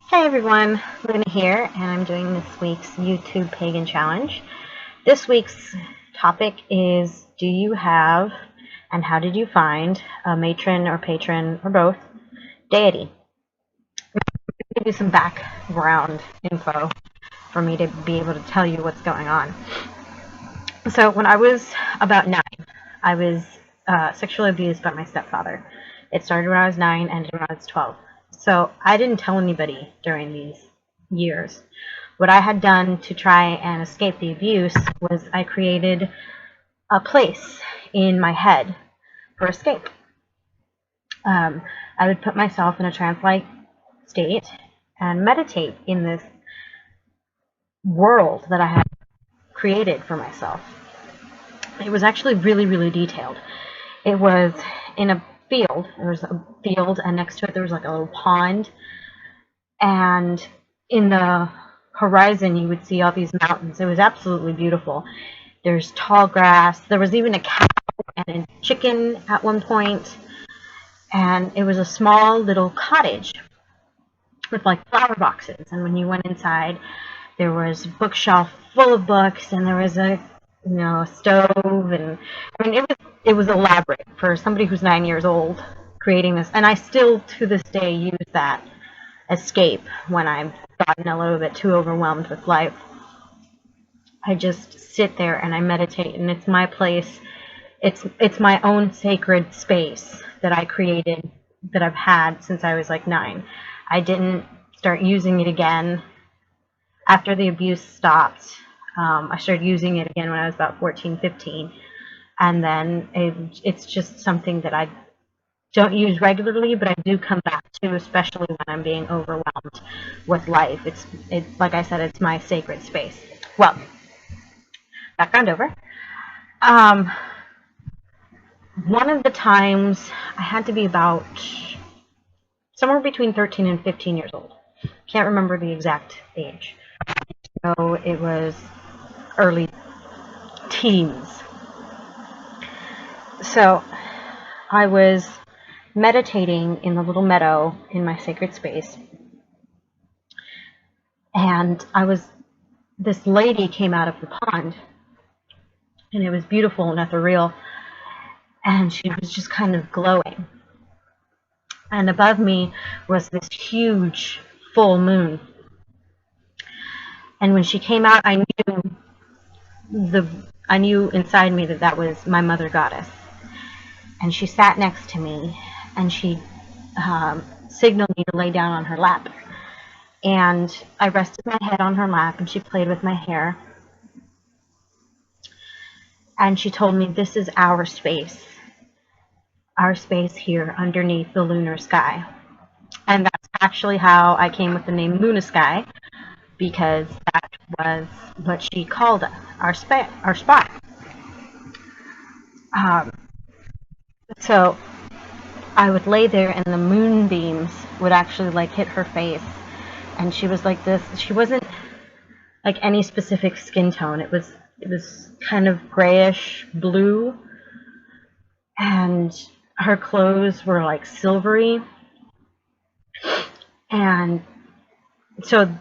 Hey everyone, Luna here, and I'm doing this week's YouTube Pagan challenge. This week's topic is, do you have, and how did you find, a matron or patron, or both, deity? I'll give you some background info for me to be able to tell you what's going on. So when I was about 9, I was sexually abused by my stepfather. It started when I was 9, ended when I was 12. So I didn't tell anybody during these years. What I had done to try and escape the abuse was I created a place in my head for escape. I would put myself in a trance-like state and meditate in this world that I had created for myself. It was actually really, really detailed. It was in a field. There was a field, and next to it there was like a little pond. And in the horizon, you would see all these mountains. It was absolutely beautiful. There's tall grass. There was even a cow and a chicken at one point. And it was a small little cottage with like flower boxes. And when you went inside, there was a bookshelf full of books, and there was a stove, and I mean it was elaborate for somebody who's 9 years old creating this. And I still to this day use that escape when I've gotten a little bit too overwhelmed with life. I just sit there and I meditate, and it's my place. It's my own sacred space that I created, that I've had since I was like 9. I didn't start using it again after the abuse stopped. I started using it again when I was about 14, 15. And then it's just something that I don't use regularly, but I do come back to, especially when I'm being overwhelmed with life. It's like I said, it's my sacred space. Well, background over. One of the times I had to be about somewhere between 13 and 15 years old. Can't remember the exact age. So it was early teens. So I was meditating in the little meadow in my sacred space, and this lady came out of the pond, and it was beautiful and ethereal, and she was just kind of glowing. And above me was this huge full moon. And when she came out, I knew inside me that that was my mother goddess. And she sat next to me, and she signaled me to lay down on her lap. And I rested my head on her lap, and she played with my hair. And she told me, this is our space here underneath the lunar sky. And that's actually how I came with the name Luna Sky, because that was what she called our spot. So I would lay there, and the moonbeams would actually like hit her face, and she was like this. She wasn't like any specific skin tone. It was kind of grayish blue, and her clothes were like silvery. And so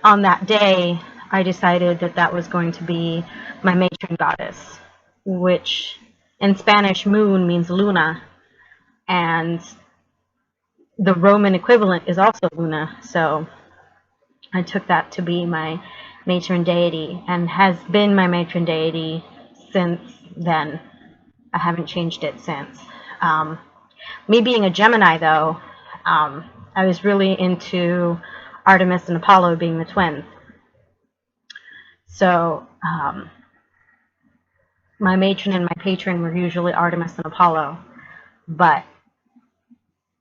on that day, I decided that that was going to be my matron goddess, which in Spanish moon means luna, and the Roman equivalent is also Luna. So I took that to be my matron deity, and has been my matron deity since then. I haven't changed it since. Me being a Gemini, though, I was really into Artemis and Apollo being the twins. So my matron and my patron were usually Artemis and Apollo, but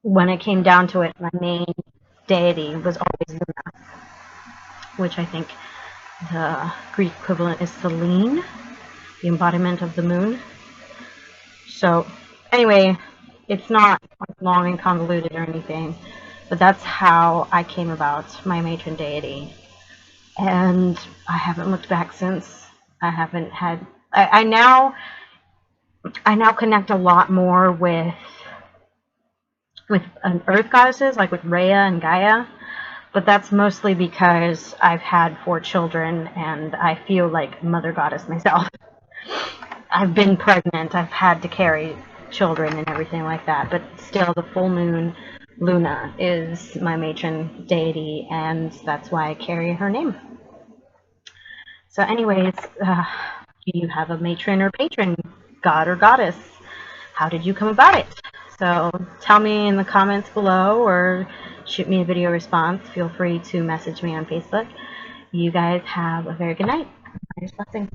when it came down to it, my main deity was always Luna, which I think the Greek equivalent is Selene, the embodiment of the moon. So anyway, it's not long and convoluted or anything, but that's how I came about my matron deity. And I haven't looked back since. I haven't had... I now connect a lot more with earth goddesses, like with Rhea and Gaia, But that's mostly because I've had 4 children and I feel like Mother Goddess myself. I've been pregnant, I've had to carry children and everything like that, but still the full moon, Luna, is my matron deity, and that's why I carry her name. So anyways, do you have a matron or patron, god or goddess? How did you come about it? So tell me in the comments below or shoot me a video response. Feel free to message me on Facebook. You guys have a very good night. Blessing.